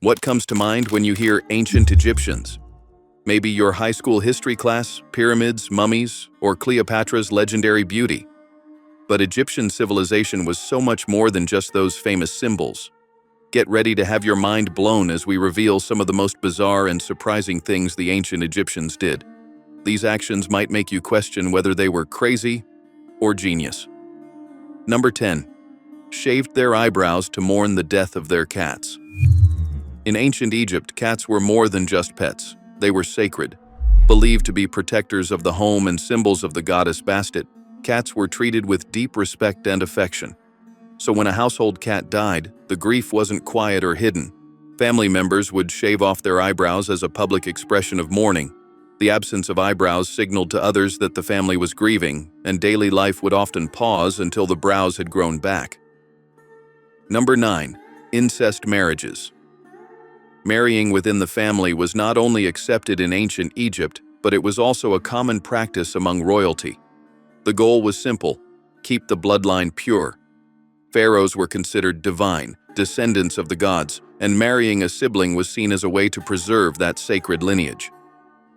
What comes to mind when you hear ancient Egyptians? Maybe your high school history class, pyramids, mummies, or Cleopatra's legendary beauty. But Egyptian civilization was so much more than just those famous symbols. Get ready to have your mind blown as we reveal some of the most bizarre and surprising things the ancient Egyptians did. These actions might make you question whether they were crazy or genius. Number 10. Shaved their eyebrows to mourn the death of their cats. In ancient Egypt, cats were more than just pets. They were sacred. Believed to be protectors of the home and symbols of the goddess Bastet, cats were treated with deep respect and affection. So when a household cat died, the grief wasn't quiet or hidden. Family members would shave off their eyebrows as a public expression of mourning. The absence of eyebrows signaled to others that the family was grieving, and daily life would often pause until the brows had grown back. Number 9. Incest marriages. Marrying within the family was not only accepted in ancient Egypt, but it was also a common practice among royalty. The goal was simple: keep the bloodline pure. Pharaohs were considered divine, descendants of the gods, and marrying a sibling was seen as a way to preserve that sacred lineage.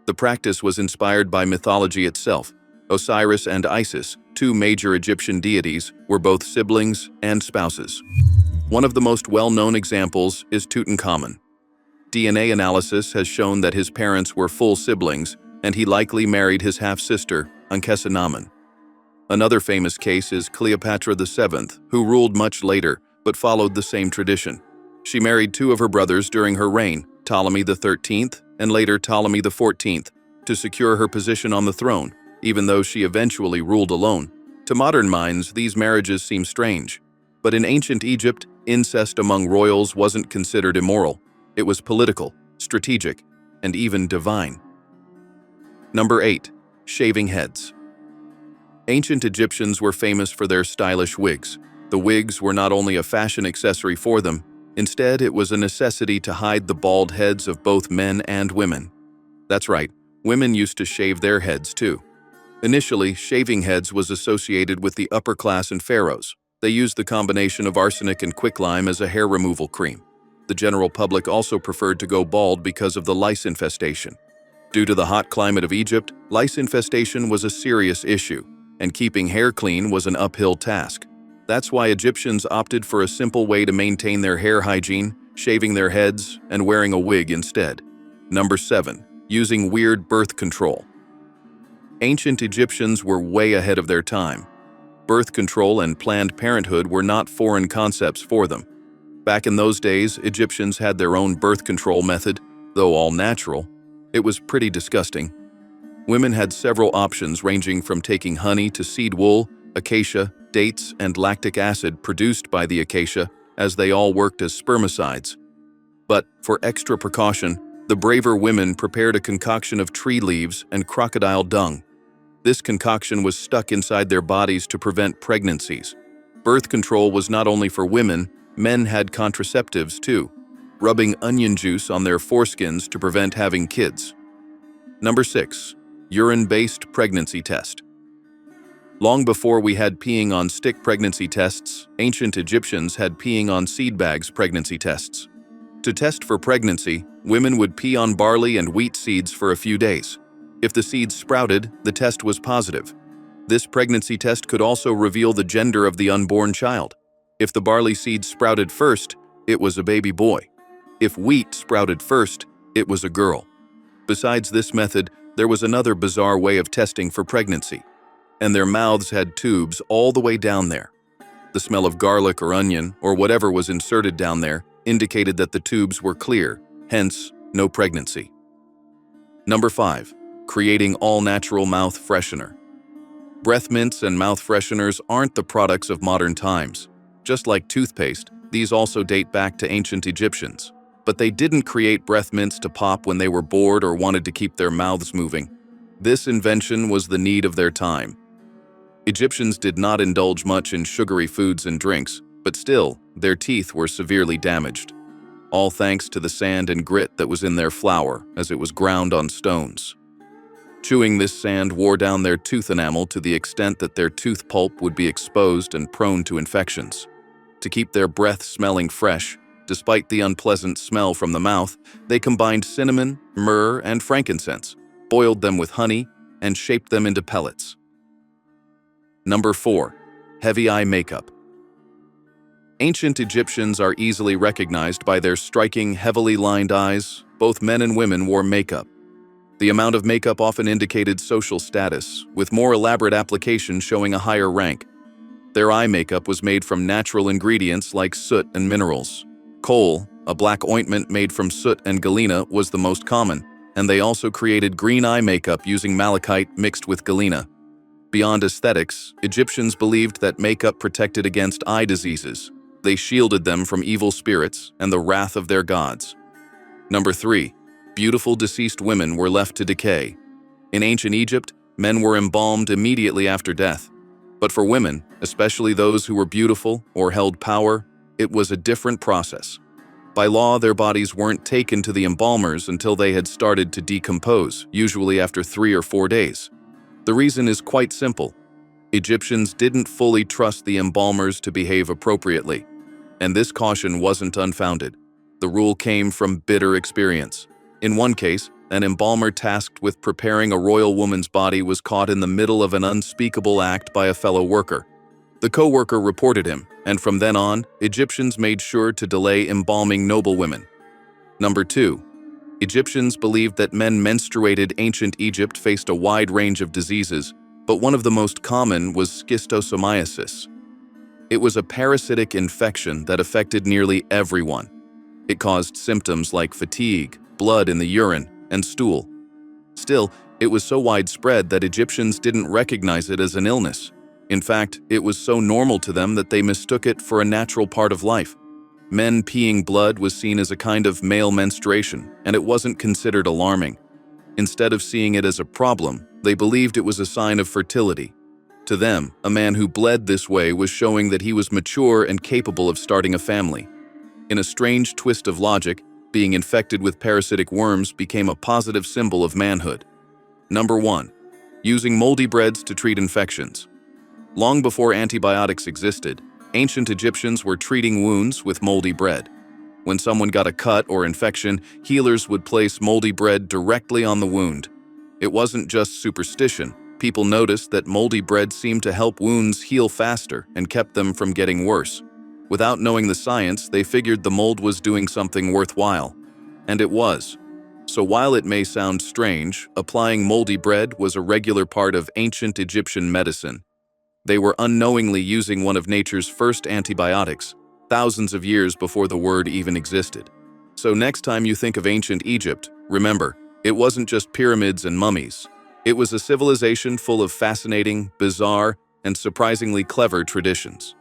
The practice was inspired by mythology itself. Osiris and Isis, two major Egyptian deities, were both siblings and spouses. One of the most well-known examples is Tutankhamun. DNA analysis has shown that his parents were full siblings, and he likely married his half-sister, Ankhesenamun. Another famous case is Cleopatra VII, who ruled much later, but followed the same tradition. She married two of her brothers during her reign, Ptolemy XIII and later Ptolemy XIV, to secure her position on the throne, even though she eventually ruled alone. To modern minds, these marriages seem strange. But in ancient Egypt, incest among royals wasn't considered immoral. It was political, strategic, and even divine. Number 8. Shaving heads. Ancient Egyptians were famous for their stylish wigs. The wigs were not only a fashion accessory for them, instead it was a necessity to hide the bald heads of both men and women. That's right, women used to shave their heads too. Initially, shaving heads was associated with the upper class and pharaohs. They used the combination of arsenic and quicklime as a hair removal cream. The general public also preferred to go bald because of the lice infestation. Due to the hot climate of Egypt, lice infestation was a serious issue, and keeping hair clean was an uphill task. That's why Egyptians opted for a simple way to maintain their hair hygiene: shaving their heads and wearing a wig instead. Number 7. Using weird birth control. Ancient Egyptians were way ahead of their time. Birth control and Planned Parenthood were not foreign concepts for them. Back in those days, Egyptians had their own birth control method, though all natural. It was pretty disgusting. Women had several options ranging from taking honey to seed wool, acacia, dates, and lactic acid produced by the acacia, as they all worked as spermicides. But, for extra precaution, the braver women prepared a concoction of tree leaves and crocodile dung. This concoction was stuck inside their bodies to prevent pregnancies. Birth control was not only for women, men had contraceptives too, rubbing onion juice on their foreskins to prevent having kids. Number 6. Urine-based pregnancy test. Long before we had peeing on stick pregnancy tests, ancient Egyptians had peeing on seed bags pregnancy tests. To test for pregnancy, women would pee on barley and wheat seeds for a few days. If the seeds sprouted, the test was positive. This pregnancy test could also reveal the gender of the unborn child. If the barley seeds sprouted first, it was a baby boy. If wheat sprouted first, it was a girl. Besides this method, there was another bizarre way of testing for pregnancy. And their mouths had tubes all the way down there. The smell of garlic or onion, or whatever was inserted down there, indicated that the tubes were clear, hence, no pregnancy. Number 5. Creating all-natural mouth freshener. Breath mints and mouth fresheners aren't the products of modern times. Just like toothpaste, these also date back to ancient Egyptians. But they didn't create breath mints to pop when they were bored or wanted to keep their mouths moving. This invention was the need of their time. Egyptians did not indulge much in sugary foods and drinks, but still, their teeth were severely damaged. All thanks to the sand and grit that was in their flour as it was ground on stones. Chewing this sand wore down their tooth enamel to the extent that their tooth pulp would be exposed and prone to infections. To keep their breath smelling fresh, Despite the unpleasant smell from the mouth, they combined cinnamon, myrrh, and frankincense, boiled them with honey, and shaped them into pellets. Number 4. Heavy eye makeup. Ancient Egyptians are easily recognized by their striking, heavily lined eyes. Both men and women wore makeup. The amount of makeup often indicated social status, with more elaborate application showing a higher rank. Their eye makeup was made from natural ingredients like soot and minerals. Kohl, a black ointment made from soot and galena, was the most common, and they also created green eye makeup using malachite mixed with galena. Beyond aesthetics, Egyptians believed that makeup protected against eye diseases. They shielded them from evil spirits and the wrath of their gods. Number 3. Beautiful deceased women were left to decay. In ancient Egypt, men were embalmed immediately after death. But for women, especially those who were beautiful or held power, it was a different process. By law, their bodies weren't taken to the embalmers until they had started to decompose, usually after 3 or 4 days. The reason is quite simple. Egyptians didn't fully trust the embalmers to behave appropriately, and this caution wasn't unfounded. The rule came from bitter experience. In one case, an embalmer tasked with preparing a royal woman's body was caught in the middle of an unspeakable act by a fellow worker. The co-worker reported him, and from then on, Egyptians made sure to delay embalming noble women. Number 2. Egyptians believed that men menstruated. Ancient Egypt faced a wide range of diseases, but one of the most common was schistosomiasis. It was a parasitic infection that affected nearly everyone. It caused symptoms like fatigue, blood in the urine, and stool. Still, it was so widespread that Egyptians didn't recognize it as an illness. In fact, it was so normal to them that they mistook it for a natural part of life. Men peeing blood was seen as a kind of male menstruation, and it wasn't considered alarming. Instead of seeing it as a problem, they believed it was a sign of fertility. To them, a man who bled this way was showing that he was mature and capable of starting a family. In a strange twist of logic, being infected with parasitic worms became a positive symbol of manhood. Number 1. Using moldy breads to treat infections. Long before antibiotics existed, ancient Egyptians were treating wounds with moldy bread. When someone got a cut or infection, healers would place moldy bread directly on the wound. It wasn't just superstition. People noticed that moldy bread seemed to help wounds heal faster and kept them from getting worse. Without knowing the science, they figured the mold was doing something worthwhile. And it was. So while it may sound strange, applying moldy bread was a regular part of ancient Egyptian medicine. They were unknowingly using one of nature's first antibiotics, thousands of years before the word even existed. So next time you think of ancient Egypt, remember, it wasn't just pyramids and mummies. It was a civilization full of fascinating, bizarre, and surprisingly clever traditions.